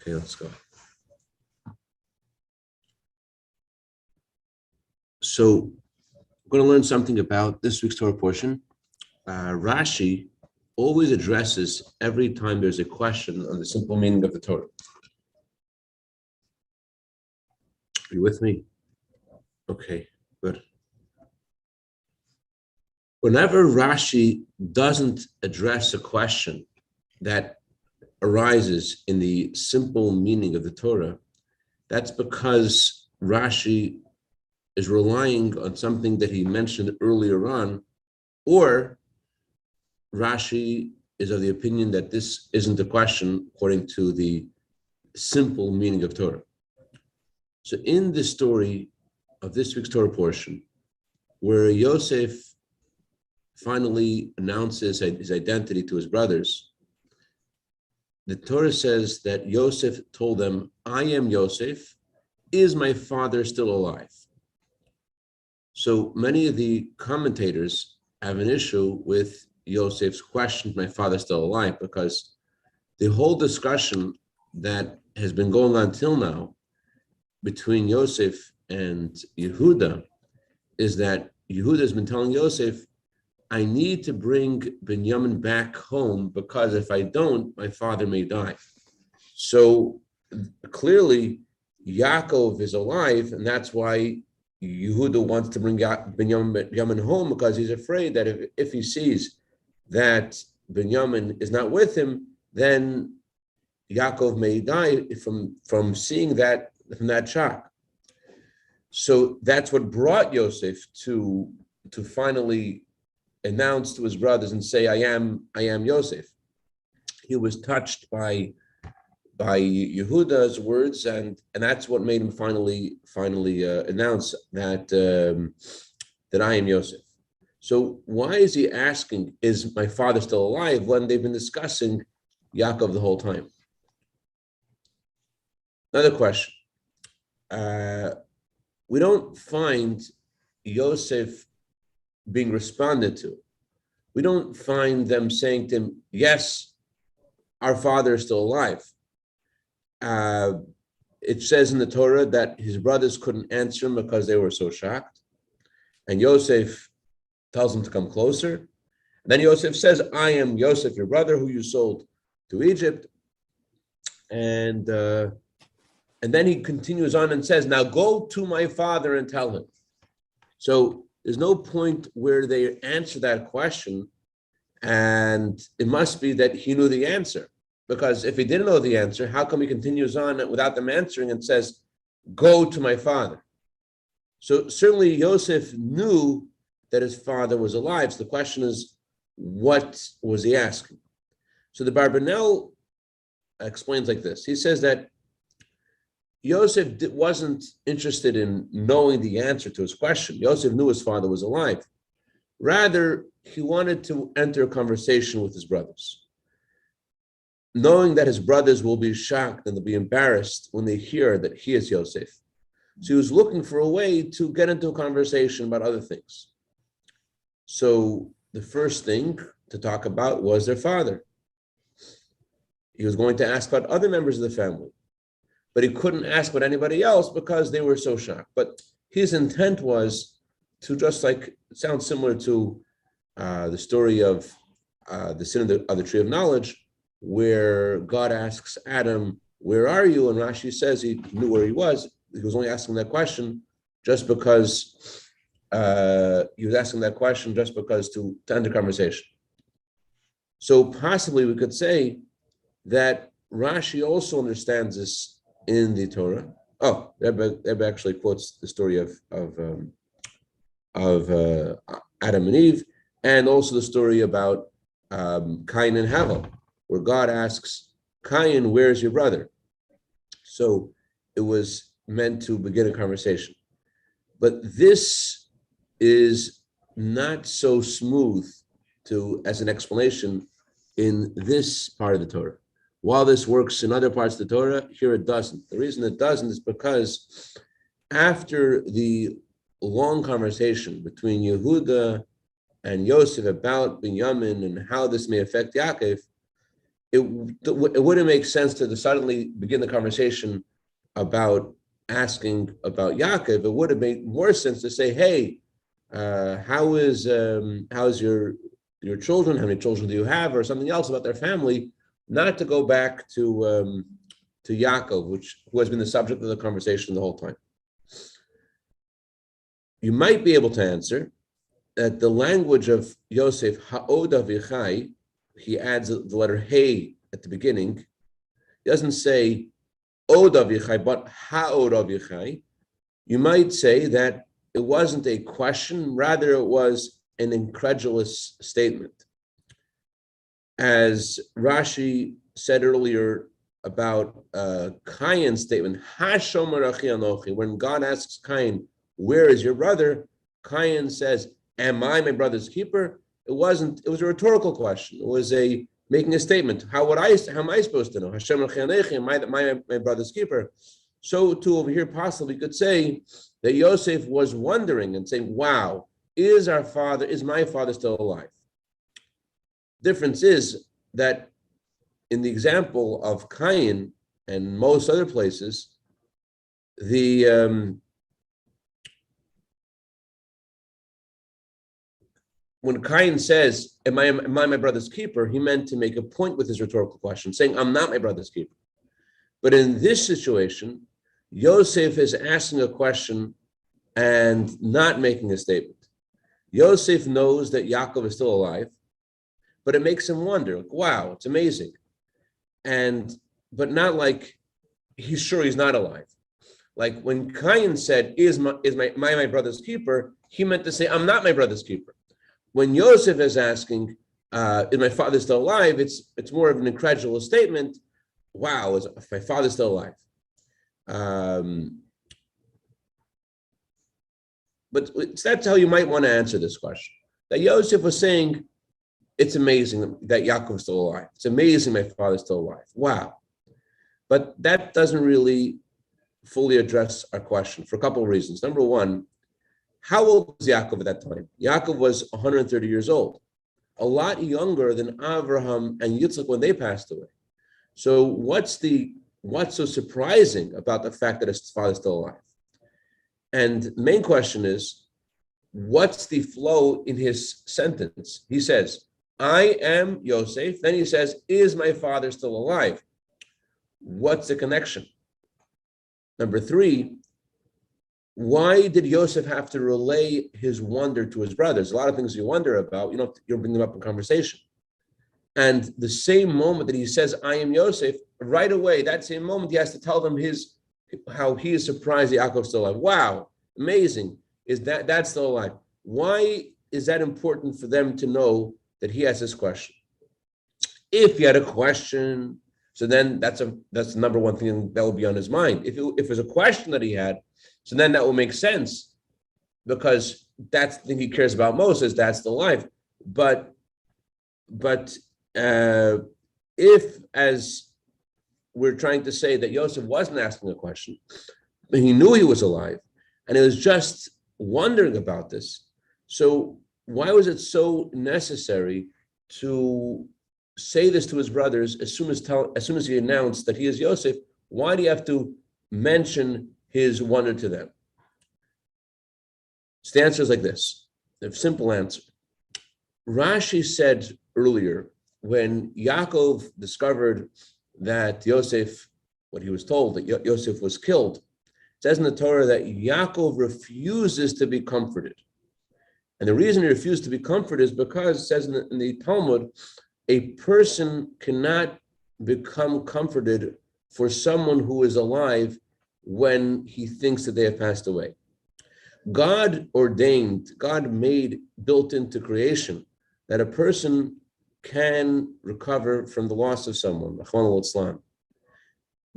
Okay, let's go. So we're going to learn something about this week's Torah portion. Rashi always addresses every time there's a question on the simple meaning of the Torah. Are you with me? Okay, good. Whenever Rashi doesn't address a question that arises in the simple meaning of the Torah, that's because Rashi is relying on something that he mentioned earlier on, or Rashi is of the opinion that this isn't a question according to the simple meaning of Torah. So in the story of this week's Torah portion, where Yosef finally announces his identity to his brothers, the Torah says that Yosef told them, "I am Yosef. Is my father still alive?" So many of the commentators have an issue with Yosef's question, "My father's still alive," because the whole discussion that has been going on till now between Yosef and Yehuda is that Yehuda has been telling Yosef, "I need to bring Binyamin back home because if I don't, my father may die." So clearly, Yaakov is alive, and that's why Yehuda wants to bring Binyamin home, because he's afraid that if he sees that Binyamin is not with him, then Yaakov may die from seeing that, from that shock. So that's what brought Yosef to finally announce to his brothers and say, I am Yosef. He was touched by Yehuda's words, and that's what made him finally announce that that I am Yosef. So why is he asking, "Is my father still alive?" when they've been discussing Yaakov the whole time? Another question. We don't find Yosef being responded to. We don't find them saying to him, "Yes, our father is still alive." It says in the Torah that his brothers couldn't answer him because they were so shocked. And Yosef tells them to come closer. And then Yosef says, "I am Yosef, your brother, who you sold to Egypt." And then he continues on and says, "Now go to my father and tell him." So there's no point where they answer that question. And it must be that he knew the answer. Because if he didn't know the answer, how come he continues on without them answering and says, "Go to my father"? So certainly Yosef knew that his father was alive. So the question is, what was he asking? So the Barbanel explains like this. He says that Yosef wasn't interested in knowing the answer to his question. Yosef knew his father was alive. Rather, he wanted to enter a conversation with his brothers, knowing that his brothers will be shocked and they'll be embarrassed when they hear that he is Yosef. So he was looking for a way to get into a conversation about other things. So the first thing to talk about was their father. He was going to ask about other members of the family, but he couldn't ask about anybody else because they were so shocked. But his intent was to, just like, it sounds similar to the story of the sin of the tree of knowledge, where God asks Adam, "Where are you?" And Rashi says he knew where he was. He was only asking that question just because to end the conversation. So possibly we could say that Rashi also understands this in the Torah. Oh, Rebbe actually quotes the story of Adam and Eve, and also the story about Cain and Havel, where God asks Cain, "Where's your brother?" So it was meant to begin a conversation. But this is not so smooth as an explanation in this part of the Torah. While this works in other parts of the Torah, here it doesn't. The reason it doesn't is because after the long conversation between Yehuda and Yosef about Binyamin and how this may affect Yaakov, it wouldn't make sense to suddenly begin the conversation about asking about Yaakov. It would have made more sense to say, "Hey, how's your children? How many children do you have?" Or something else about their family, not to go back to Yaakov, who has been the subject of the conversation the whole time. You might be able to answer that the language of Yosef, Ha'od Avichai, he adds the letter Hey at the beginning. He doesn't say Od Avichai, but Ha'od Avichai. You might say that it wasn't a question, rather it was an incredulous statement. As Rashi said earlier about Cain's statement, Hashomer Achi Anochi, when God asks Cain, where is your brother? Cain says, am I my brother's keeper? It was a rhetorical question. It was making a statement. How am I supposed to know? Hashem Achi Anochi, am I my brother's keeper? So too over here possibly could say that Yosef was wondering and saying, wow, is my father still alive? Difference is that in the example of Cain and most other places, when Cain says, am I my brother's keeper, he meant to make a point with his rhetorical question, saying, I'm not my brother's keeper. But in this situation, Yosef is asking a question and not making a statement. Yosef knows that Yaakov is still alive, but it makes him wonder, like, wow, it's amazing. But not like he's sure he's not alive. Like when Cain said, is my brother's keeper, he meant to say, I'm not my brother's keeper. When Yosef is asking, is my father still alive? It's more of an incredulous statement. Wow, is my father still alive? But that's how you might want to answer this question. That Yosef was saying, it's amazing that Yaakov is still alive. It's amazing my father's still alive. Wow. But that doesn't really fully address our question for a couple of reasons. Number one, how old was Yaakov at that time? Yaakov was 130 years old, a lot younger than Abraham and Yitzchak when they passed away. So what's so surprising about the fact that his father's still alive? And the main question is, what's the flow in his sentence? He says, I am Yosef. Then he says, is my father still alive? What's the connection? Number three, why did Yosef have to relay his wonder to his brothers? A lot of things you wonder about, you don't bring them up in conversation. And the same moment that he says, I am Yosef, right away, that same moment, he has to tell them how he is surprised that Yaakov's still alive. Wow, amazing. Is that's still alive? Why is that important for them to know that he has this question? If he had a question, so then that's the number one thing that will be on his mind. If there's a question that he had, so then that will make sense, because that's the thing he cares about most, is that's still alive. But if, as we're trying to say, that Yosef wasn't asking a question, but he knew he was alive, and he was just wondering about this, so why was it so necessary to say this to his brothers as soon as he announced that he is Yosef? Why do you have to mention his wonder to them? So the answer is like this, a simple answer. Rashi said earlier, when Yaakov discovered that Yosef, what he was told, that Yosef was killed, it says in the Torah that Yaakov refuses to be comforted. And the reason he refused to be comforted is because, it says in the Talmud, a person cannot become comforted for someone who is alive when he thinks that they have passed away. God made built into creation that a person can recover from the loss of someone.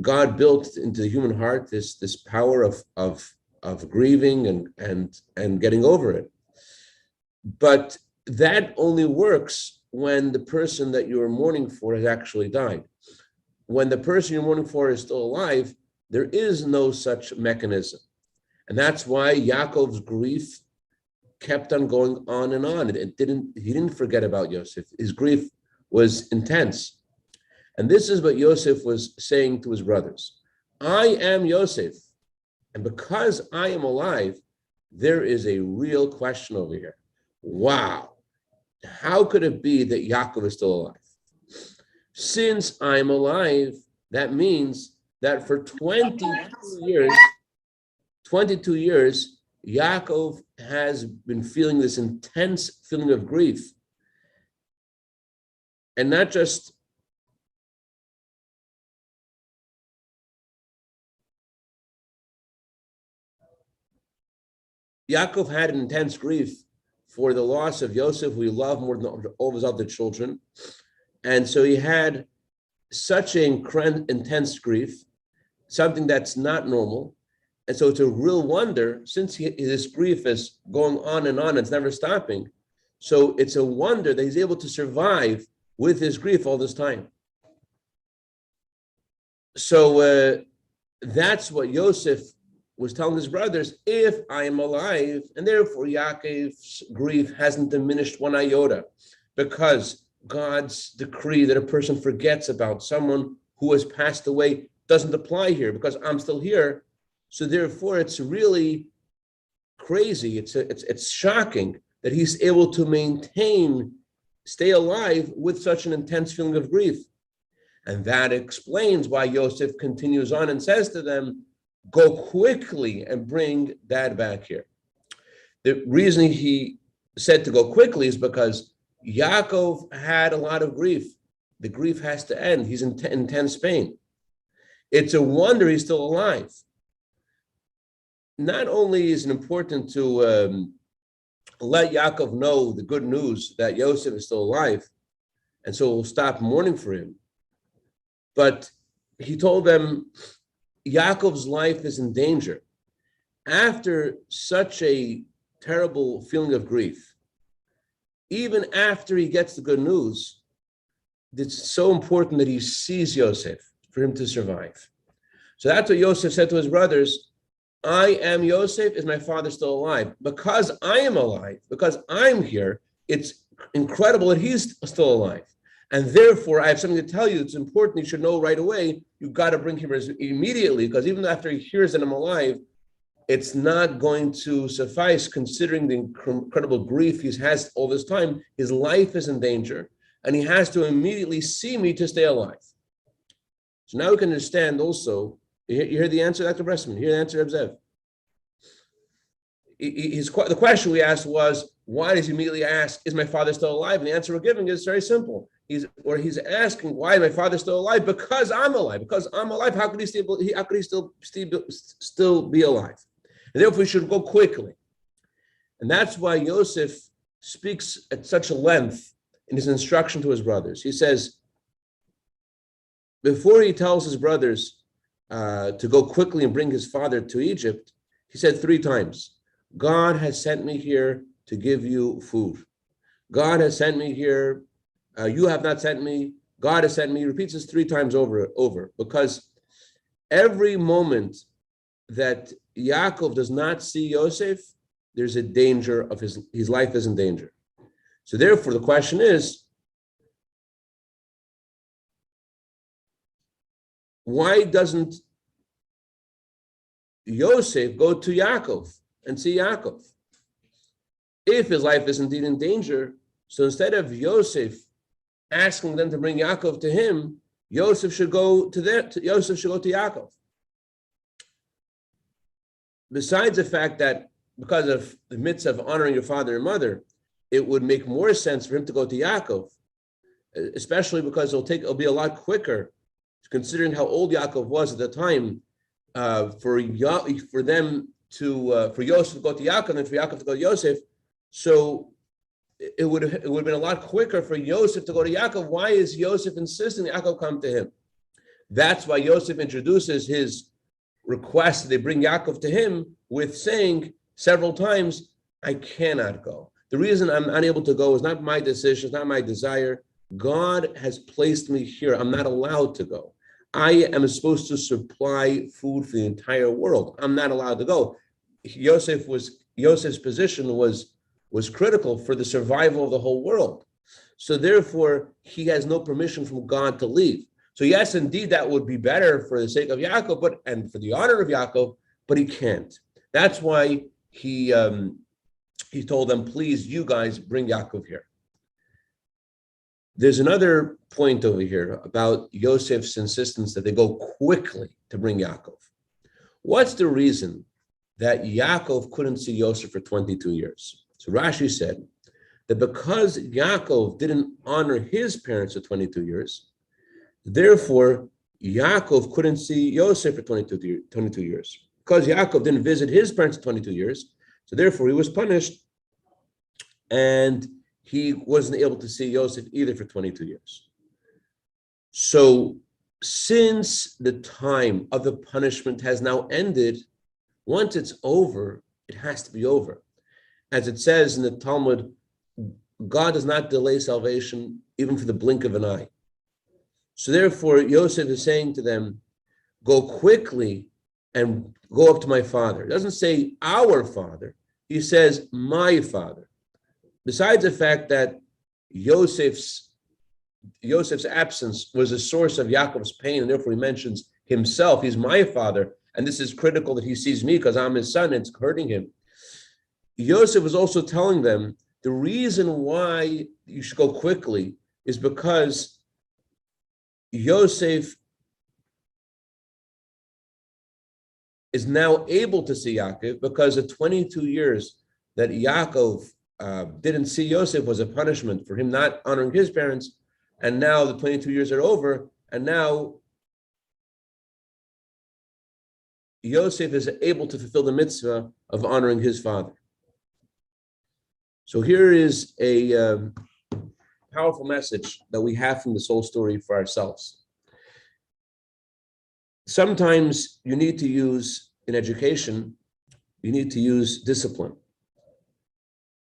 God built into the human heart this power of grieving and getting over it. But that only works when the person that you are mourning for has actually died. When the person you're mourning for is still alive, there is no such mechanism. And that's why Yaakov's grief kept on going on and on. He didn't forget about Yosef. His grief was intense. And this is what Yosef was saying to his brothers. I am Yosef, and because I am alive, there is a real question over here. Wow, how could it be that Yaakov is still alive? Since I'm alive, that means that for 22 years, Yaakov has been feeling this intense feeling of grief. And not just Yaakov had an intense grief for the loss of Yosef, who he loved more than all of his other children. And so he had such an intense grief, something that's not normal. And so it's a real wonder, since his grief is going on and on, it's never stopping. So it's a wonder that he's able to survive with his grief all this time. So that's what Yosef was telling his brothers, if I am alive, and therefore Yaakov's grief hasn't diminished one iota, because God's decree that a person forgets about someone who has passed away doesn't apply here, because I'm still here. So therefore, it's really crazy. It's shocking that he's able to stay alive with such an intense feeling of grief. And that explains why Yosef continues on and says to them, go quickly and bring Dad back here. The reason he said to go quickly is because Yaakov had a lot of grief. The grief has to end. He's in intense pain. It's a wonder he's still alive. Not only is it important to let Yaakov know the good news that Yosef is still alive, and so we'll stop mourning for him, but he told them Yaakov's life is in danger. After such a terrible feeling of grief, even after he gets the good news, it's so important that he sees Yosef for him to survive. So that's what Yosef said to his brothers. I am Yosef, is my father still alive? Because I am alive, because I'm here, it's incredible that he's still alive. And therefore, I have something to tell you that's important. You should know right away. You've got to bring him immediately, because even after he hears that I'm alive, it's not going to suffice, considering the incredible grief he has all this time. His life is in danger, and he has to immediately see me to stay alive. So now we can understand also. You hear the answer, Dr. Bressman? You hear the answer, Zev? The question we asked was, why does he immediately ask, is my father still alive? And the answer we're giving is very simple. He's asking, why is my father still alive? Because I'm alive. Because I'm alive, how could he still be alive? And therefore, we should go quickly. And that's why Yosef speaks at such a length in his instruction to his brothers. He says, before he tells his brothers to go quickly and bring his father to Egypt, he said 3 times, God has sent me here to give you food. God has sent me here. You have not sent me. God has sent me. He repeats this 3 times over, because every moment that Yaakov does not see Yosef, there's a danger of his life is in danger. So therefore, the question is, why doesn't Yosef go to Yaakov and see Yaakov? If his life is indeed in danger, so instead of Yosef asking them to bring Yaakov to him, Yosef should go to Yaakov. Besides the fact that because of the mitzvah of honoring your father and mother, it would make more sense for him to go to Yaakov, especially because it'll be a lot quicker, considering how old Yaakov was at the time, for Yosef to go to Yaakov and for Yaakov to go to Yosef. So it would have been a lot quicker for Yosef to go to Yaakov. Why is Yosef insisting Yaakov come to him? That's why Yosef introduces his request that they bring Yaakov to him with saying several times, I cannot go. The reason I'm unable to go is not my decision, it's not my desire. God has placed me here. I'm not allowed to go. I am supposed to supply food for the entire world. I'm not allowed to go. Yosef's position was critical for the survival of the whole world. So therefore, he has no permission from God to leave. So yes, indeed, that would be better for the sake of Yaakov, and for the honor of Yaakov, but he can't. That's why he told them, please, you guys bring Yaakov here. There's another point over here about Yosef's insistence that they go quickly to bring Yaakov. What's the reason that Yaakov couldn't see Yosef for 22 years? So Rashi said that because Yaakov didn't honor his parents for 22 years, therefore Yaakov couldn't see Yosef for 22 years. Because Yaakov didn't visit his parents for 22 years, so therefore he was punished, and he wasn't able to see Yosef either for 22 years. So since the time of the punishment has now ended, once it's over, it has to be over. As it says in the Talmud, God does not delay salvation even for the blink of an eye. So therefore, Yosef is saying to them, go quickly and go up to my father. He doesn't say our father, he says my father. Besides the fact that Yosef's absence was a source of Yaakov's pain, and therefore he mentions himself, he's my father, and this is critical that he sees me because I'm his son, it's hurting him. Yosef was also telling them the reason why you should go quickly is because Yosef is now able to see Yaakov, because the 22 years that Yaakov didn't see Yosef was a punishment for him not honoring his parents, and now the 22 years are over, and now Yosef is able to fulfill the mitzvah of honoring his father. So here is a powerful message that we have from this whole story for ourselves. Sometimes you need to use, in education, you need to use discipline.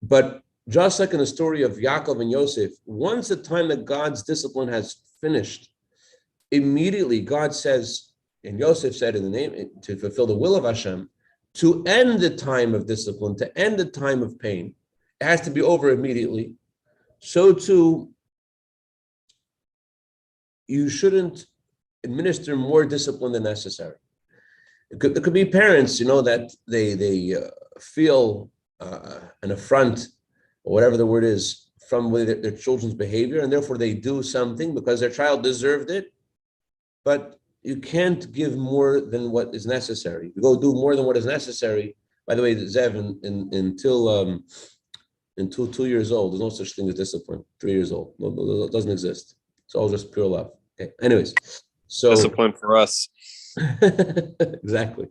But just like in the story of Yaakov and Yosef, once the time that God's discipline has finished, immediately God says, and Yosef said in the name, to fulfill the will of Hashem, to end the time of discipline, to end the time of pain, it has to be over immediately. So too, you shouldn't administer more discipline than necessary. It could be parents, that they feel an affront, or whatever the word is, from their children's behavior, and therefore they do something because their child deserved it. But you can't give more than what is necessary. You go do more than what is necessary. By the way, Zev, until 2 years old, there's no such thing as discipline. 3 years old, no, it doesn't exist. It's all just pure love. Okay. Anyways, so discipline for us. Exactly.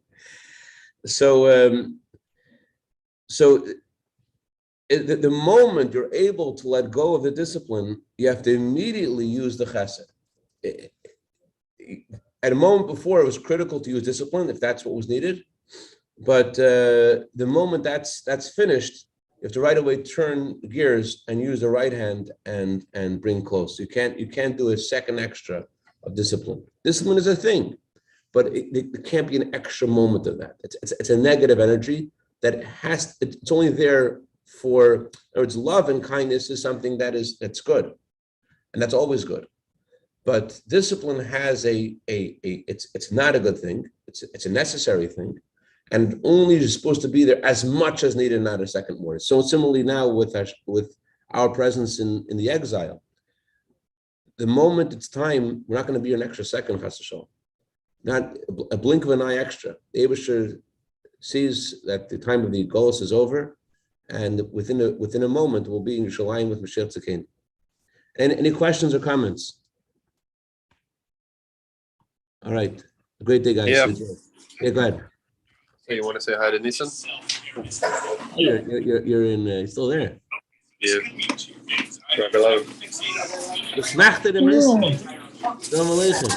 So the moment you're able to let go of the discipline, you have to immediately use the chesed. At a moment before, it was critical to use discipline if that's what was needed. But the moment that's finished, you have to right away turn gears and use the right hand and bring close. You can't do a second extra of discipline. Discipline is a thing, but it can't be an extra moment of that. It's a negative energy that it's only there for, in other words, love and kindness is something that's good, and that's always good. But discipline has it's not a good thing. It's a necessary thing, and only is supposed to be there as much as needed, not a second more. So similarly now with our presence in the exile, the moment it's time, we're not going to be an extra second, chas v'shalom. Not a blink of an eye extra. The Eibusher sees that the time of the Golus is over, and within a moment we'll be in Yerushalayim with Mashiach Tzidkenu. And any questions or comments? All right. A great day, guys. Yeah, go ahead. Hey, you want to say hi to Nissan? Oh, you're in. You're still there. Yeah. Hello. Shalom aleichem.